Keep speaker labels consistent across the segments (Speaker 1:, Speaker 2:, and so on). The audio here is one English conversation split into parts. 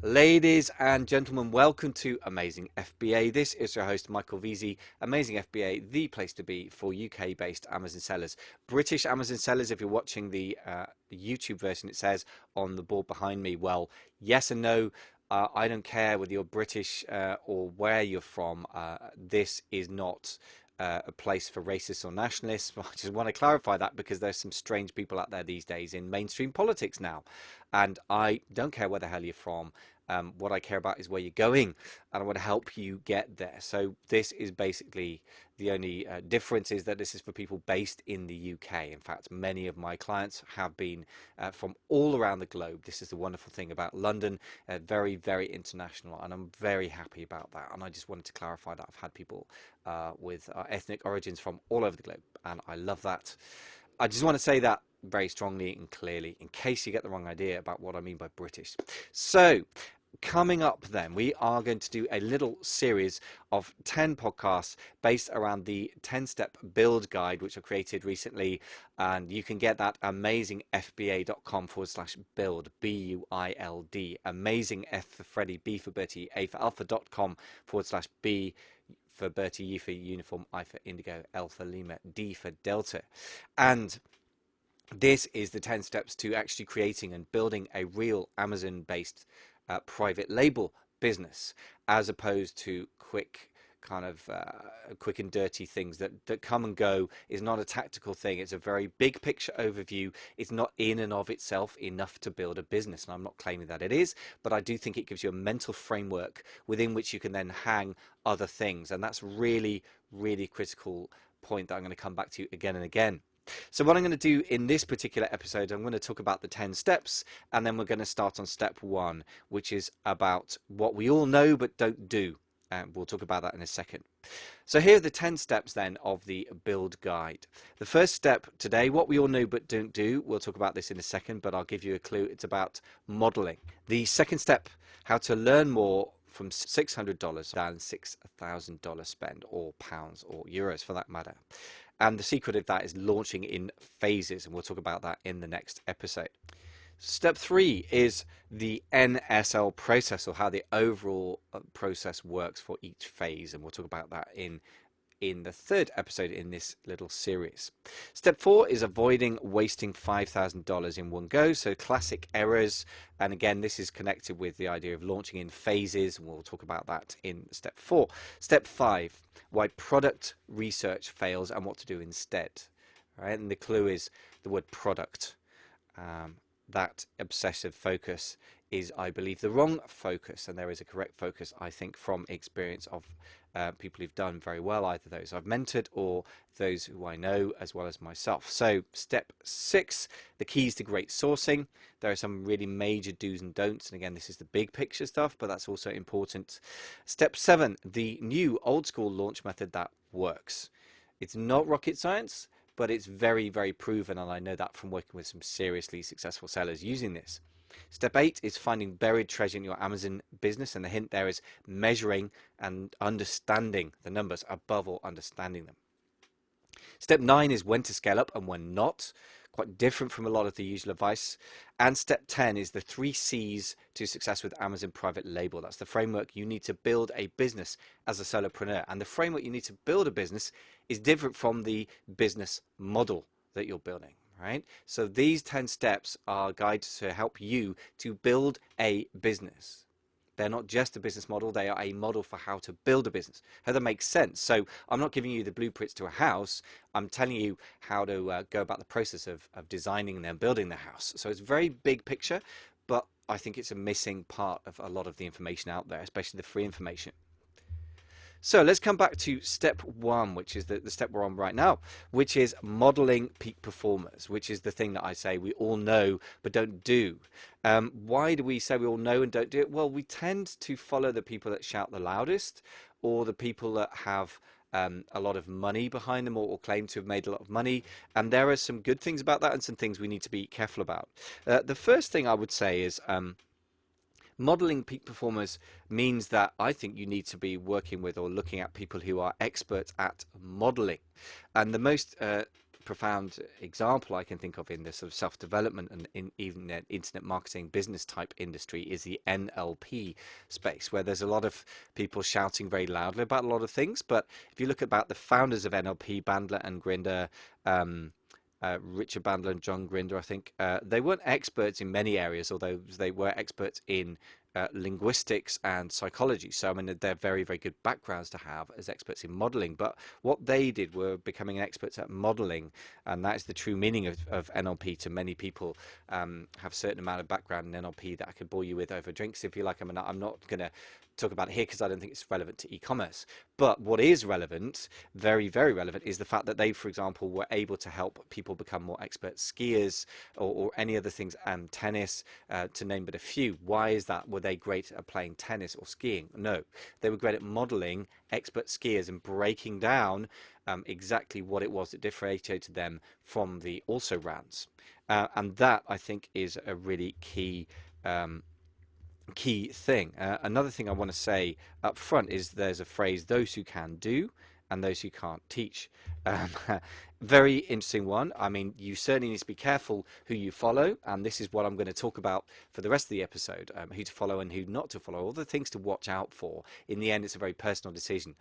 Speaker 1: Ladies and gentlemen, welcome to Amazing FBA. This is your host, Michael Veazey. Amazing FBA, the place to be for UK-based Amazon sellers. British Amazon sellers, if you're watching the YouTube version, it says on the board behind me, well, yes and no. I don't care whether you're British or where you're from. This is not a place for racists or nationalists. I just want to clarify that because there's some strange people out there these days in mainstream politics now. And I don't care where the hell you're from. What I care about is where you're going, and I want to help you get there. So this is basically the only difference is that this is for people based in the UK. In fact, many of my clients have been from all around the globe. This is the wonderful thing about London, very, very international, and I'm very happy about that. And I just wanted to clarify that I've had people with ethnic origins from all over the globe, and I love that. I just want to say that very strongly and clearly in case you get the wrong idea about what I mean by British. So coming up then, we are going to do a little series of 10 podcasts based around the 10-step build guide, which I created recently. And you can get that amazingfba.com/build, B-U-I-L-D, amazing F for Freddy, B for Bertie, A for alpha.com/B for Bertie, U for uniform, I for indigo, L for Lima, D for Delta. And this is the 10 steps to actually creating and building a real Amazon-based private label business, as opposed to quick and dirty things that come and go. Is not a tactical thing. It's a very big picture overview. It's not in and of itself enough to build a business, and I'm not claiming that it is, but I do think it gives you a mental framework within which you can then hang other things, and that's really critical point that I'm going to come back to again and again. So what I'm going to do in this particular episode, I'm going to talk about the 10 steps, and then we're going to start on step 1, which is about what we all know but don't do. And we'll talk about that in a second. So here are the 10 steps then of the build guide. The first step today, what we all know but don't do. We'll talk about this in a second, but I'll give you a clue. It's about modeling. The second step, how to learn more from $600 than $6,000 spend, or pounds or euros for that matter. And the secret of that is launching in phases, and we'll talk about that in the next episode. Step 3 is the NSL process, or how the overall process works for each phase, and we'll talk about that in the third episode in this little series. Step 4 is avoiding wasting $5,000 in one go, so classic errors. And again, this is connected with the idea of launching in phases, and we'll talk about that in step 4. Step 5, why product research fails and what to do instead. All right, and the clue is the word product. That obsessive focus is, I believe, the wrong focus, and there is a correct focus, I think, from experience of people who've done very well, either those I've mentored or those who I know, as well as myself. So step 6, the keys to great sourcing. There are some really major do's and don'ts, and again, this is the big picture stuff, but that's also important. Step 7, the new old school launch method that works. It's not rocket science, but it's very proven, and I know that from working with some seriously successful sellers using this. Step 8 is finding buried treasure in your Amazon business, and the hint there is measuring and understanding the numbers, above all understanding them. Step 9 is when to scale up and when not, quite different from a lot of the usual advice. And step 10 is the 3 C's to success with Amazon private label. That's the framework you need to build a business as a solopreneur, and the framework you need to build a business is different from the business model that you're building. Right? So these 10 steps are guides to help you to build a business. They're not just a business model, they are a model for how to build a business. How that makes sense. So I'm not giving you the blueprints to a house, I'm telling you how to go about the process of designing and then building the house. So it's very big picture, but I think it's a missing part of a lot of the information out there, especially the free information. So let's come back to step 1, which is the step we're on right now, which is modeling peak performers, which is the thing that I say we all know but don't do. Why do we say we all know and don't do it? Well, we tend to follow the people that shout the loudest, or the people that have a lot of money behind them, or claim to have made a lot of money. And there are some good things about that and some things we need to be careful about. The first thing I would say is modeling peak performers means that I think you need to be working with or looking at people who are experts at modeling. And the most profound example I can think of in this sort of self-development and in even internet marketing business type industry is the NLP space, where there's a lot of people shouting very loudly about a lot of things. But if you look about the founders of NLP, Bandler and Grinder, Richard Bandler and John Grinder, I think, they weren't experts in many areas, although they were experts in linguistics and psychology. So, I mean, they're very, very good backgrounds to have as experts in modeling. But what they did were becoming experts at modeling, and that is the true meaning of NLP to many people. Have a certain amount of background in NLP that I could bore you with over drinks if you like. I mean, I'm not going to talk about it here because I don't think it's relevant to e-commerce. But what is relevant, very, very relevant, is the fact that they, for example, were able to help people become more expert skiers or any other things, and tennis, to name but a few. Why is that? Were they great at playing tennis or skiing? No, they were great at modeling expert skiers and breaking down exactly what it was that differentiated them from the also-rans. And that, I think, is a really key thing. Another thing I want to say up front is there's a phrase, those who can do and those who can't teach. Very interesting one. I mean, you certainly need to be careful who you follow, and this is what I'm going to talk about for the rest of the episode, who to follow and who not to follow, all the things to watch out for. In the end, it's a very personal decision.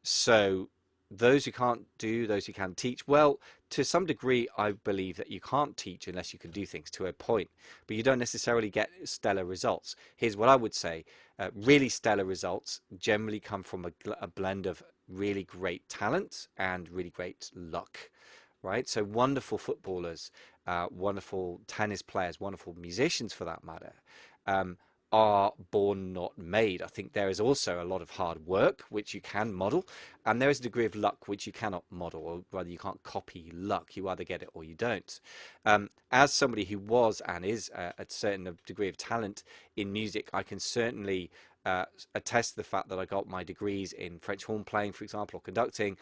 Speaker 1: So those who can't do, those who can teach, well, to some degree, I believe that you can't teach unless you can do things to a point, but you don't necessarily get stellar results. Here's what I would say. Really stellar results generally come from a blend of really great talent and really great luck, right? So wonderful footballers, wonderful tennis players, wonderful musicians for that matter, are born, not made. I think there is also a lot of hard work, which you can model, and there is a degree of luck which you cannot model, or rather you can't copy luck. You either get it or you don't. As somebody who was and is a certain degree of talent in music, I can certainly attest to the fact that I got my degrees in French horn playing, for example, or conducting.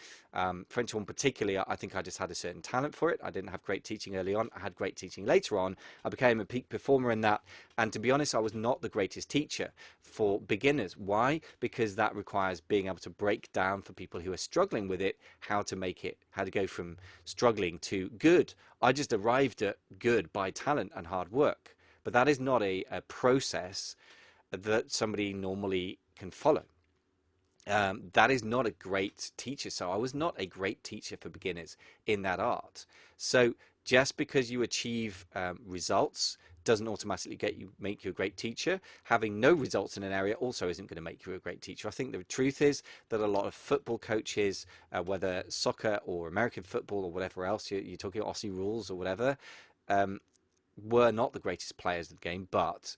Speaker 1: French horn particularly, I think I just had a certain talent for it. I didn't have great teaching early on. I had great teaching later on. I became a peak performer in that. And to be honest, I was not the greatest teacher for beginners. Why? Because that requires being able to break down for people who are struggling with it, how to make it, how to go from struggling to good. I just arrived at good by talent and hard work. But that is not a process that somebody normally can follow. That is not a great teacher. So I was not a great teacher for beginners in that art. So just because you achieve results doesn't automatically make you a great teacher. Having no results in an area also isn't going to make you a great teacher. I think the truth is that a lot of football coaches, whether soccer or American football or whatever else, you're talking Aussie rules or whatever, were not the greatest players of the game, but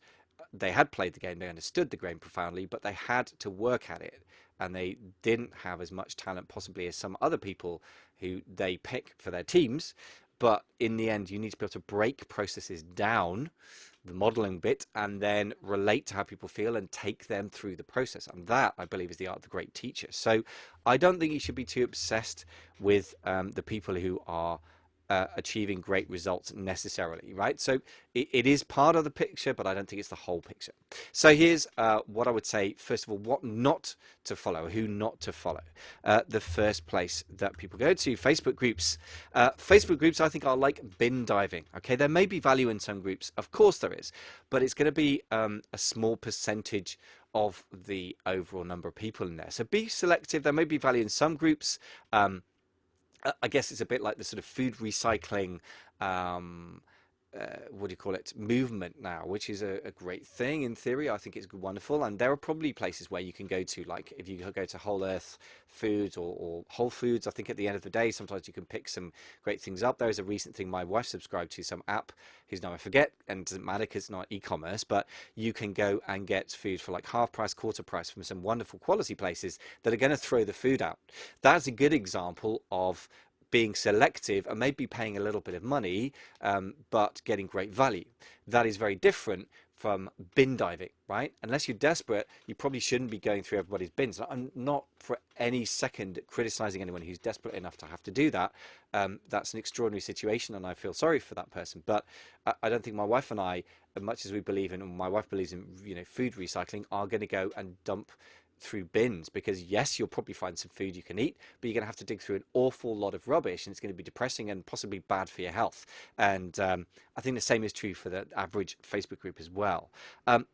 Speaker 1: they had played the game, they understood the game profoundly, but they had to work at it, and they didn't have as much talent possibly as some other people who they pick for their teams. But in the end, you need to be able to break processes down, the modeling bit, and then relate to how people feel and take them through the process. And that, I believe, is the art of the great teacher. So I don't think you should be too obsessed with the people who are achieving great results necessarily, right? So it is part of the picture, but I don't think it's the whole picture. So here's what I would say, first of all, what not to follow, who not to follow. The first place that people go to, Facebook groups. Facebook groups, I think, are like bin diving, okay? There may be value in some groups, of course there is, but it's going to be a small percentage of the overall number of people in there. So be selective. There may be value in some groups. I guess it's a bit like the sort of food recycling, what do you call it, movement now, which is a great thing in theory. I think it's wonderful, and there are probably places where you can go to, like if you go to Whole Earth Foods or Whole Foods. I think at the end of the day, sometimes you can pick some great things up. There is a recent thing my wife subscribed to, some app whose name I forget, and it doesn't matter because it's not e-commerce, but you can go and get food for like half price, quarter price from some wonderful quality places that are going to throw the food out. That's a good example of being selective and maybe paying a little bit of money, but getting great value. That is very different from bin diving, right? Unless you're desperate, you probably shouldn't be going through everybody's bins. I'm not for any second criticizing anyone who's desperate enough to have to do that. That's an extraordinary situation, and I feel sorry for that person. But I don't think my wife and I, as much as we believe in, my wife believes in, food recycling, are going to go and dump through bins, because yes, you'll probably find some food you can eat, but you're going to have to dig through an awful lot of rubbish, and it's going to be depressing and possibly bad for your health. And I think the same is true for the average Facebook group as well.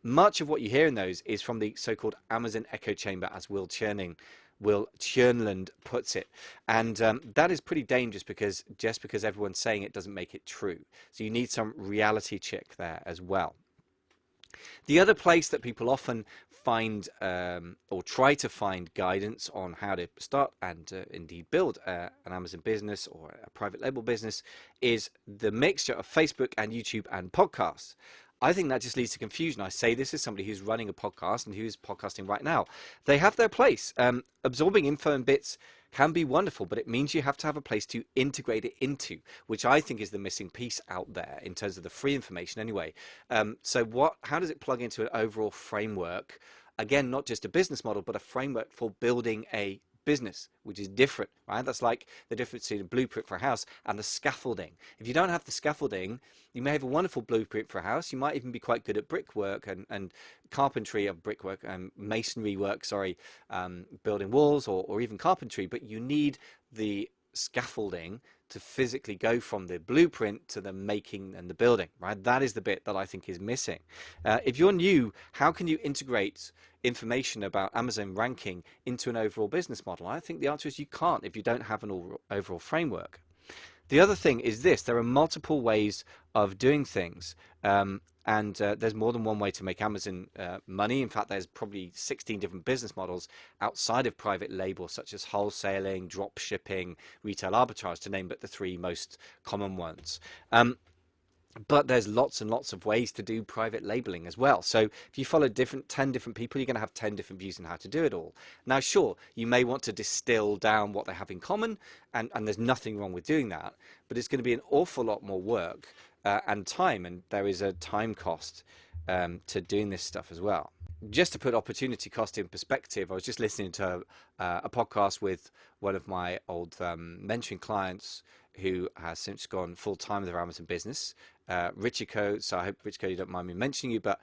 Speaker 1: Much of what you hear in those is from the so-called Amazon echo chamber, as Will Chernland puts it. And that is pretty dangerous, because just because everyone's saying it doesn't make it true. So you need some reality check there as well. The other place that people often find or try to find guidance on how to start and indeed build an Amazon business or a private label business is the mixture of Facebook and YouTube and podcasts. I think that just leads to confusion. I say this as somebody who's running a podcast and who's podcasting right now. They have their place. Absorbing info and bits can be wonderful, but it means you have to have a place to integrate it into, which I think is the missing piece out there in terms of the free information anyway. So how does it plug into an overall framework? Again, not just a business model, but a framework for building a business, which is different, right? That's like the difference between a blueprint for a house and the scaffolding. If you don't have the scaffolding, you may have a wonderful blueprint for a house. You might even be quite good at brickwork and carpentry of brickwork and masonry work, building walls or even carpentry, but you need the scaffolding to physically go from the blueprint to the making and the building, right? That is the bit that I think is missing. If you're new, how can you integrate information about Amazon ranking into an overall business model? I think the answer is you can't if you don't have an overall framework. The other thing is this: there are multiple ways of doing things, and there's more than one way to make Amazon money. In fact, there's probably 16 different business models outside of private label, such as wholesaling, drop shipping, retail arbitrage, to name but the three most common ones. But there's lots and lots of ways to do private labeling as well. So if you follow 10 different people, you're going to have 10 different views on how to do it all. Now, sure, you may want to distill down what they have in common, and there's nothing wrong with doing that, but it's going to be an awful lot more work and time, and there is a time cost to doing this stuff as well. Just to put opportunity cost in perspective, I was just listening to a podcast with one of my old mentoring clients who has since gone full-time with their Amazon business, Richiko. So I hope, Richiko, you don't mind me mentioning you, but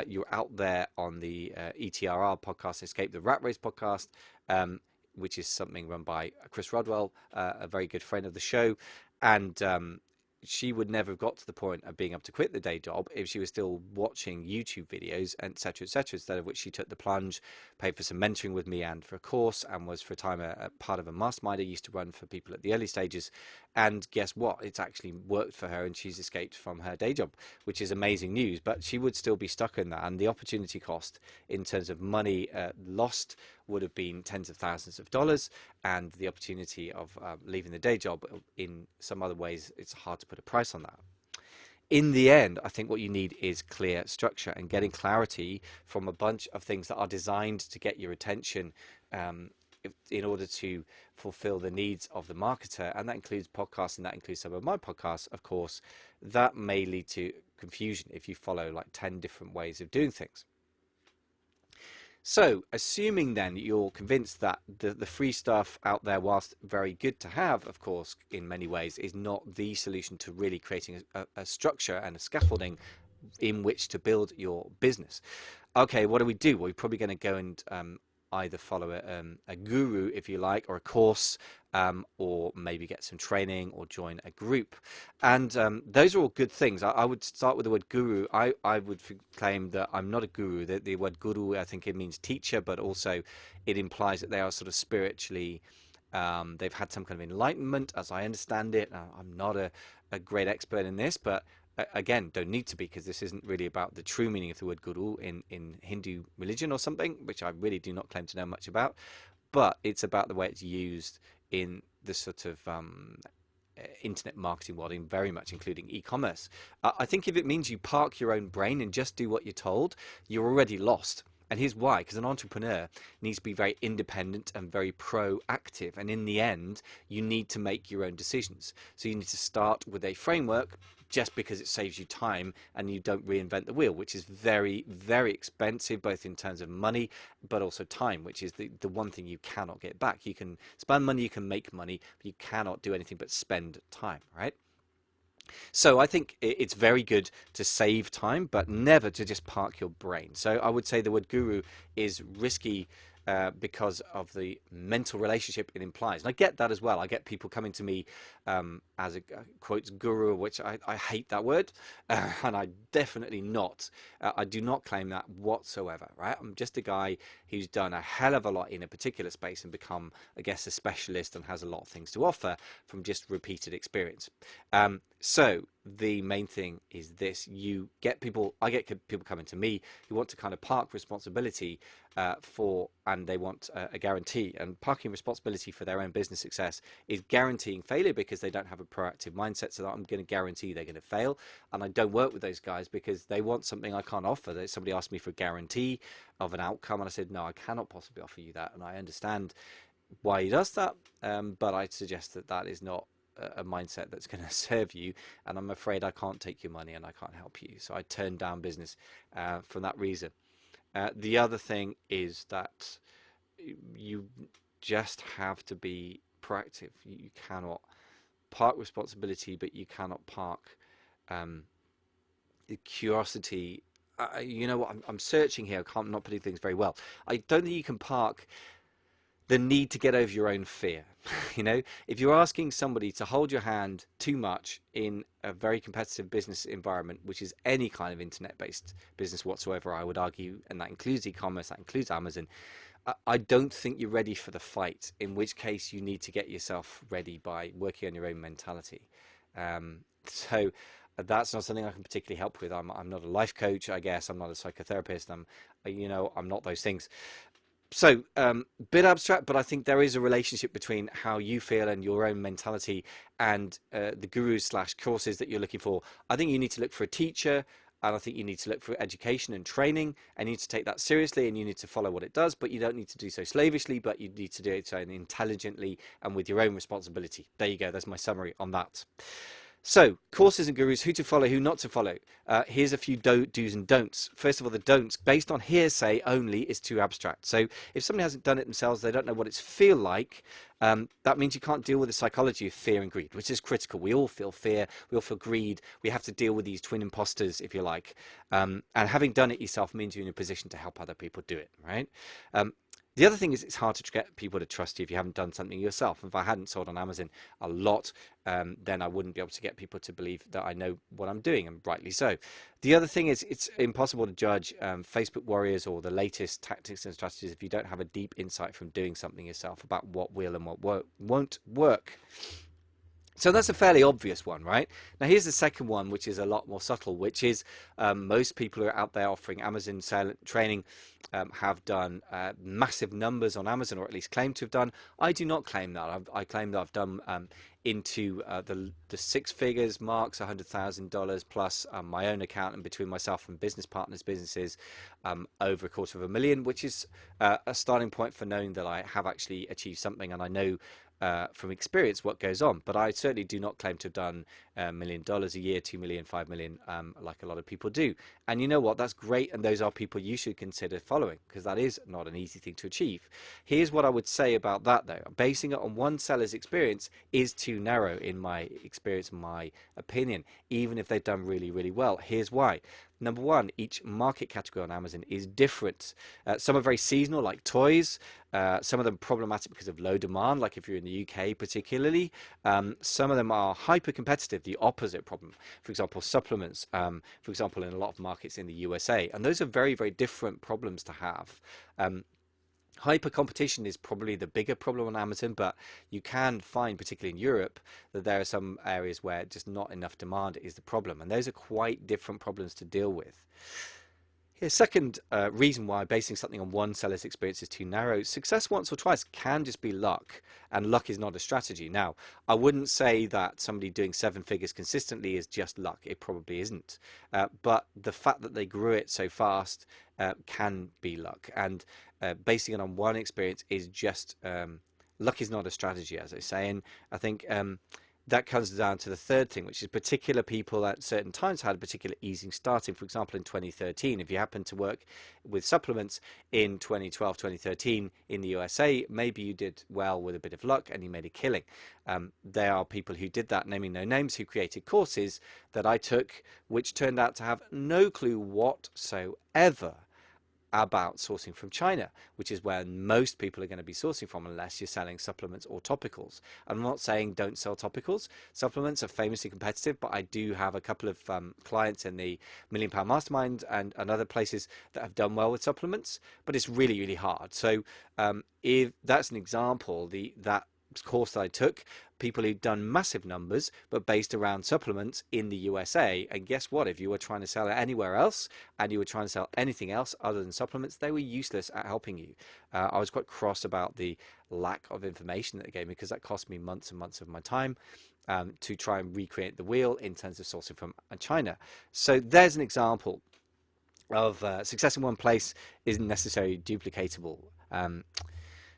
Speaker 1: you're out there on the ETRR podcast, Escape the Rat Race podcast, which is something run by Chris Rodwell, a very good friend of the show. And she would never have got to the point of being able to quit the day job if she was still watching YouTube videos, etc., etc., instead of which she took the plunge, paid for some mentoring with me and for a course, and was for a time a part of a mastermind I used to run for people at the early stages. And guess what? It's actually worked for her, and she's escaped from her day job, which is amazing news. But she would still be stuck in that, and the opportunity cost in terms of money lost would have been tens of thousands of dollars, and the opportunity of leaving the day job in some other ways, it's hard to put a price on that. In the end, I think what you need is clear structure and getting clarity from a bunch of things that are designed to get your attention in order to fulfill the needs of the marketer. And that includes podcasts, and that includes some of my podcasts, of course. That may lead to confusion if you follow like 10 different ways of doing things. So, assuming then you're convinced that the free stuff out there, whilst very good to have, of course, in many ways, is not the solution to really creating a structure and a scaffolding in which to build your business. Okay, what do we do? Well, we're probably going to go and either follow a guru, if you like, or a course, or maybe get some training or join a group. And those are all good things. I would start with the word guru. I would claim that I'm not a guru. The word guru, I think it means teacher, but also it implies that they are sort of spiritually, they've had some kind of enlightenment, as I understand it. I'm not a great expert in this, but again, don't need to be, because this isn't really about the true meaning of the word guru in Hindu religion or something, which I really do not claim to know much about, but it's about the way it's used in the sort of internet marketing world, very much including e-commerce. I think if it means you park your own brain and just do what you're told, you're already lost. And here's why: because an entrepreneur needs to be very independent and very proactive. And in the end, you need to make your own decisions. So you need to start with a framework, just because it saves you time and you don't reinvent the wheel, which is very, very expensive, both in terms of money, but also time, which is the one thing you cannot get back. You can spend money, you can make money, but you cannot do anything but spend time, right? So I think it's very good to save time, but never to just park your brain. So I would say the word guru is risky because of the mental relationship it implies. And I get that as well. I get people coming to me as a quotes guru, which I hate that word, and I definitely not. I do not claim that whatsoever, right? I'm just a guy who's done a hell of a lot in a particular space and become, I guess, a specialist and has a lot of things to offer from just repeated experience. So the main thing is this: I get people coming to me who want to kind of park responsibility and they want a guarantee. And parking responsibility for their own business success is guaranteeing failure because they don't have a proactive mindset. So that I'm going to guarantee they're going to fail. And I don't work with those guys because they want something I can't offer. Somebody asked me for a guarantee of an outcome, and I said, no, I cannot possibly offer you that. And I understand why he does that, but I suggest that is not a mindset that's going to serve you, and I'm afraid I can't take your money and I can't help you. So I turned down business for that reason. The other thing is that you just have to be proactive. You cannot park responsibility, but you cannot park curiosity. You know what? I'm searching here. I'm not putting things very well. I don't think you can park the need to get over your own fear. You know, if you're asking somebody to hold your hand too much in a very competitive business environment, which is any kind of internet-based business whatsoever, I would argue, and that includes e-commerce, that includes Amazon, I don't think you're ready for the fight, in which case you need to get yourself ready by working on your own mentality. So that's not something I can particularly help with. I'm not a life coach, I guess. I'm not a psychotherapist. I'm not those things. So, bit abstract, but I think there is a relationship between how you feel and your own mentality and the gurus / courses that you're looking for. I think you need to look for a teacher, and I think you need to look for education and training, and you need to take that seriously, and you need to follow what it does, but you don't need to do so slavishly, but you need to do it so intelligently and with your own responsibility. There you go. That's my summary on that. So, courses and gurus, who to follow, who not to follow. Here's a few do's and don'ts. First of all, the don'ts, based on hearsay only, is too abstract. So, if somebody hasn't done it themselves, they don't know what it's feel like, that means you can't deal with the psychology of fear and greed, which is critical. We all feel fear, we all feel greed. We have to deal with these twin imposters, if you like. And having done it yourself means you're in a position to help other people do it, right? The other thing is it's hard to get people to trust you if you haven't done something yourself. If I hadn't sold on Amazon a lot, then I wouldn't be able to get people to believe that I know what I'm doing, and rightly so. The other thing is it's impossible to judge Facebook warriors or the latest tactics and strategies if you don't have a deep insight from doing something yourself about what will and what won't work. So that's a fairly obvious one, right? Now here's the second one, which is a lot more subtle, which is most people who are out there offering Amazon training have done massive numbers on Amazon, or at least claim to have done. I do not claim that. I claim that I've done into the six figures marks, $100,000 plus my own account, and between myself and business partners, businesses, over a $250,000, which is a starting point for knowing that I have actually achieved something, and I know from experience what goes on. But I certainly do not claim to have done $1 million a year, 2 million, 5 million, like a lot of people do. And you know what? That's great, and those are people you should consider following, because that is not an easy thing to achieve. Here's what I would say about that, though. Basing it on one seller's experience is too narrow, in my experience, my opinion, even if they've done really, really well. Here's why. Number one, each market category on Amazon is different. Some are very seasonal, like toys. Some of them problematic because of low demand, like if you're in the UK particularly. Some of them are hyper competitive, the opposite problem. For example, supplements, for example, in a lot of markets in the USA. And those are very, very different problems to have. Hyper competition is probably the bigger problem on Amazon, but you can find, particularly in Europe, that there are some areas where just not enough demand is the problem. And those are quite different problems to deal with. Here's second reason why basing something on one seller's experience is too narrow. Success once or twice can just be luck, and luck is not a strategy. Now, I wouldn't say that somebody doing 7 figures consistently is just luck. It probably isn't. But the fact that they grew it so fast can be luck. And basing it on one experience is just luck is not a strategy, as I say. And I think that comes down to the third thing, which is particular people at certain times had a particular easing starting. For example, in 2013, if you happen to work with supplements in 2012, 2013 in the USA, maybe you did well with a bit of luck and you made a killing. There are people who did that, naming no names, who created courses that I took, which turned out to have no clue whatsoever about sourcing from China, which is where most people are going to be sourcing from unless you're selling supplements or topicals. I'm not saying don't sell topicals. Supplements are famously competitive, but I do have a couple of clients in the Million Pound Mastermind and other places that have done well with supplements, but it's really, really hard. So if that's an example, that course that I took, people who'd done massive numbers but based around supplements in the USA, and guess what, if you were trying to sell it anywhere else and you were trying to sell anything else other than supplements, they were useless at helping you. I was quite cross about the lack of information that they gave me, because that cost me months and months of my time to try and recreate the wheel in terms of sourcing from China. So there's an example of success in one place isn't necessarily duplicatable.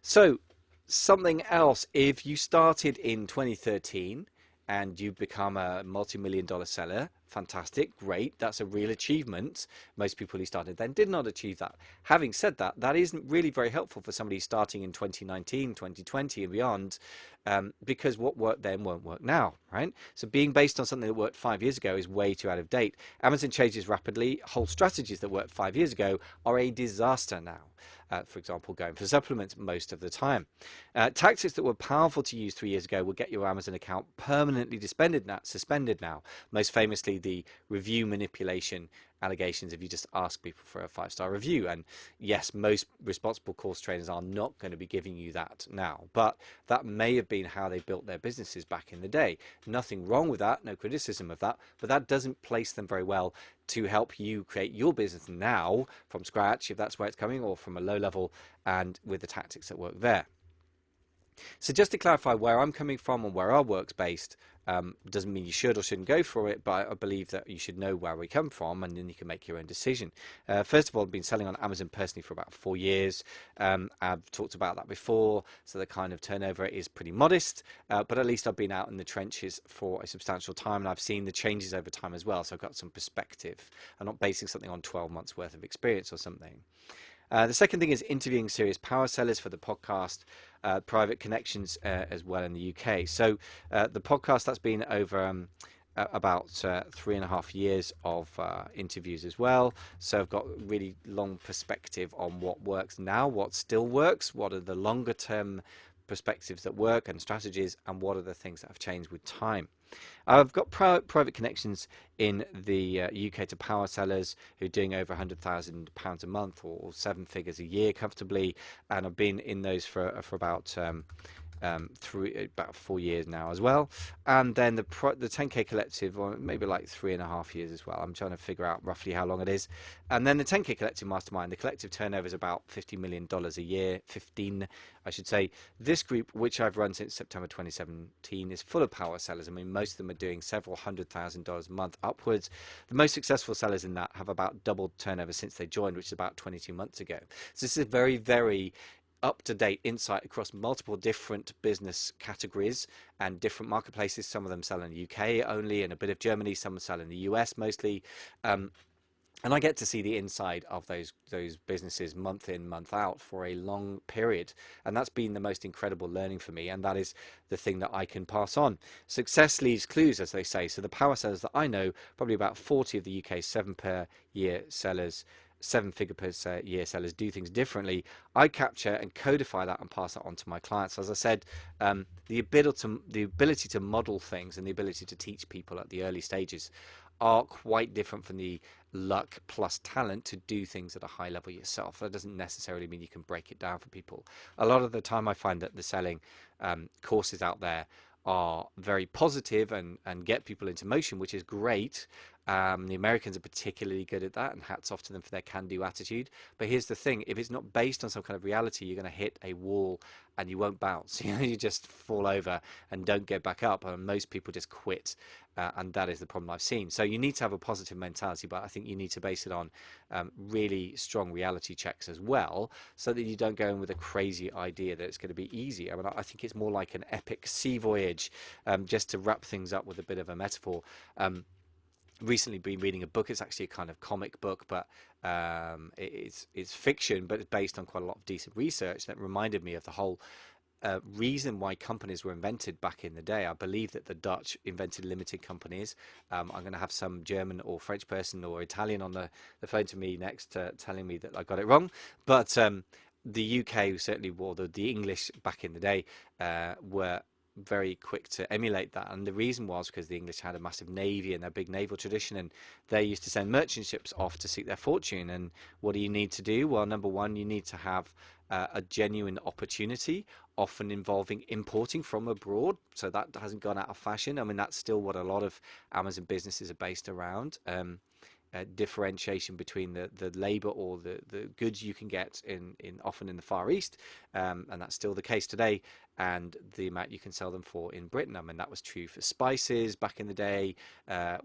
Speaker 1: So something else, if you started in 2013 and you become a multi-million-dollar seller, fantastic, great, that's a real achievement. Most people who started then did not achieve that. Having said that, that isn't really very helpful for somebody starting in 2019, 2020 and beyond, because what worked then won't work now, right? So being based on something that worked 5 years ago is way too out of date. Amazon changes rapidly. Whole strategies that worked 5 years ago are a disaster now. For example, going for supplements most of the time. Tactics that were powerful to use 3 years ago will get your Amazon account permanently suspended now. Most famously, the review manipulation allegations if you just ask people for a 5-star review. And yes, most responsible course trainers are not going to be giving you that now, but that may have been how they built their businesses back in the day. Nothing wrong with that, no criticism of that, but that doesn't place them very well to help you create your business now from scratch, if that's where it's coming, or from a low level and with the tactics that work there. So just to clarify where I'm coming from and where our work's based, doesn't mean you should or shouldn't go for it, but I believe that you should know where we come from and then you can make your own decision. First of all, I've been selling on Amazon personally for about 4 years. I've talked about that before, so the kind of turnover is pretty modest, but at least I've been out in the trenches for a substantial time and I've seen the changes over time as well, so I've got some perspective. I'm not basing something on 12 months worth of experience or something. The second thing is interviewing serious power sellers for the podcast, private connections as well in the UK. So the podcast, that's been over about 3.5 years of interviews as well. So I've got really long perspective on what works now, what still works, what are the longer term perspectives that work and strategies, and what are the things that have changed with time. I've got private connections in the UK to power sellers who are doing over £100,000 a month or 7 figures a year comfortably, and I've been in those for about about 4 years now as well. And then the 10K collective, or maybe like 3.5 years as well. I'm trying to figure out roughly how long it is. And then the 10K collective mastermind, the collective turnover is about $50 million a year, 15 I should say. This group, which I've run since September 2017, is full of power sellers. I mean, most of them are doing several $100,000 a month upwards. The most successful sellers in that have about doubled turnover since they joined, which is about 22 months ago. So this is a very, very up-to-date insight across multiple different business categories and different marketplaces. Some of them sell in the UK only and a bit of Germany, some sell in the US mostly. And I get to see the inside of those businesses month in, month out for a long period. And that's been the most incredible learning for me. And that is the thing that I can pass on. Success leaves clues, as they say. So the power sellers that I know, probably about 40 of the UK's 7-per-year sellers, 7-figure per year sellers, do things differently. I capture and codify that and pass that on to my clients. As I said, the ability to model things and the ability to teach people at the early stages are quite different from the luck plus talent to do things at a high level yourself. That doesn't necessarily mean you can break it down for people. A lot of the time I find that the selling courses out there are very positive and get people into motion, which is great. The Americans are particularly good at that, and hats off to them for their can-do attitude. But here's the thing, if it's not based on some kind of reality, you're going to hit a wall and you won't bounce. You just fall over and don't get back up, and most people just quit, and that is the problem I've seen. So you need to have a positive mentality, but I think you need to base it on really strong reality checks as well, so that you don't go in with a crazy idea that it's going to be easy. I mean, I think it's more like an epic sea voyage. Just to wrap things up with a bit of a metaphor, recently been reading a book. It's actually a kind of comic book, but it's fiction, but it's based on quite a lot of decent research that reminded me of the whole reason why companies were invented back in the day. I believe that the Dutch invented limited companies. I'm going to have some German or French person or Italian on the phone to me next, telling me that I got it wrong. But the UK certainly, or the English back in the day, were very quick to emulate that, and the reason was because the English had a massive navy and a big naval tradition, and they used to send merchant ships off to seek their fortune. And what do you need to do? Well, number one, you need to have a genuine opportunity, often involving importing from abroad, so that hasn't gone out of fashion. I mean, that's still what a lot of Amazon businesses are based around. Differentiation between the labor or the goods you can get in often in the Far East, and that's still the case today, and the amount you can sell them for in Britain. I mean, that was true for spices back in the day,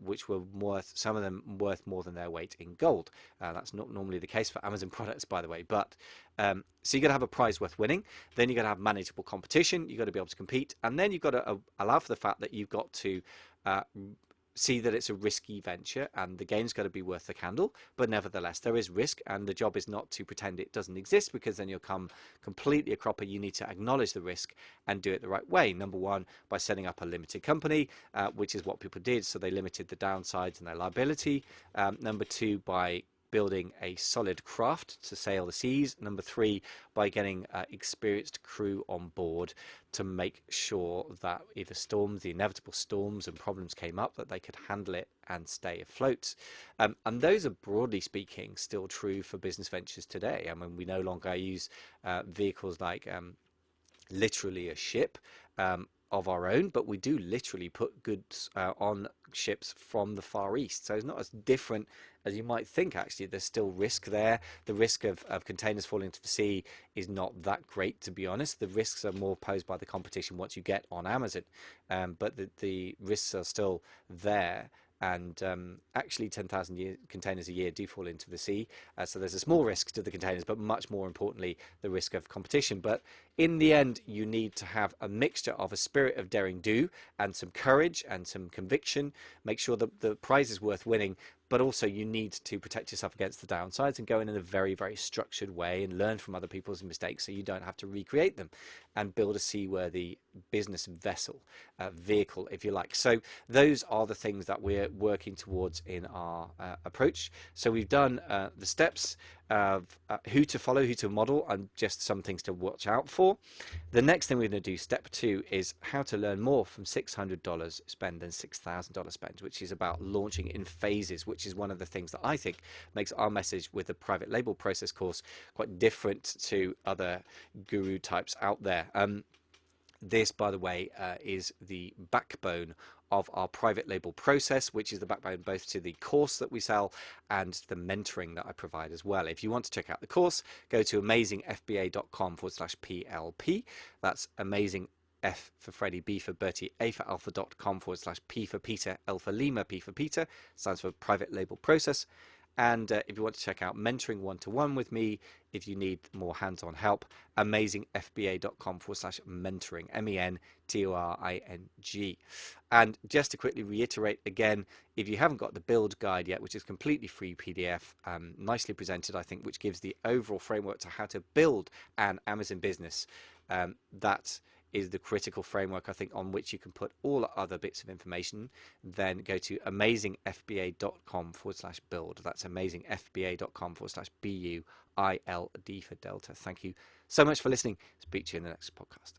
Speaker 1: which were some of them worth more than their weight in gold. That's not normally the case for Amazon products, by the way. But so you got to have a prize worth winning. Then you got to have manageable competition. You got to be able to compete, and then you've got to allow for the fact that you've got to see that it's a risky venture, and the game's got to be worth the candle. But nevertheless, there is risk, and the job is not to pretend it doesn't exist, because then you'll come completely a cropper. You need to acknowledge the risk and do it the right way. Number one, by setting up a limited company, which is what people did, so they limited the downsides and their liability. Number two, by building a solid craft to sail the seas. Number three, by getting experienced crew on board to make sure that if the inevitable storms and problems came up, that they could handle it and stay afloat. And those are, broadly speaking, still true for business ventures today. I mean, we no longer use vehicles like literally a ship of our own, but we do literally put goods on ships from the Far East. So it's not as different as you might think. Actually, there's still risk there. The risk of containers falling into the sea is not that great, to be honest. The risks are more posed by the competition once you get on Amazon, but the risks are still there. And actually 10,000 containers a year do fall into the sea, so there's a small risk to the containers, but much more importantly, the risk of competition. But in the end, you need to have a mixture of a spirit of daring do and some courage and some conviction. Make sure that the prize is worth winning, but also you need to protect yourself against the downsides and go in a very, very structured way and learn from other people's mistakes so you don't have to recreate them, and build a seaworthy business vessel, vehicle, if you like. So those are the things that we're working towards in our approach. So we've done the steps of who to follow, who to model, and just some things to watch out for. The next thing we're going to do, step two, is how to learn more from $600 spend than $6,000 spend, which is about launching in phases, which is one of the things that I think makes our message with the private label process course quite different to other guru types out there. This, by the way, is the backbone of our private label process, which is the backbone both to the course that we sell and the mentoring that I provide as well. If you want to check out the course, go to amazingfba.com/PLP. That's amazing, F for Freddy, B for Bertie, A for Alpha.com/P for Peter, L for Lima, P for Peter, stands for private label process. And if you want to check out mentoring one-to-one with me, if you need more hands-on help, amazingfba.com/mentoring, MENTORING. And just to quickly reiterate again, if you haven't got the build guide yet, which is completely free PDF, nicely presented, I think, which gives the overall framework to how to build an Amazon business, that is the critical framework, I think, on which you can put all other bits of information. Then go to amazingfba.com/build. That's amazingfba.com/BUILD for Delta. Thank you so much for listening. Speak to you in the next podcast.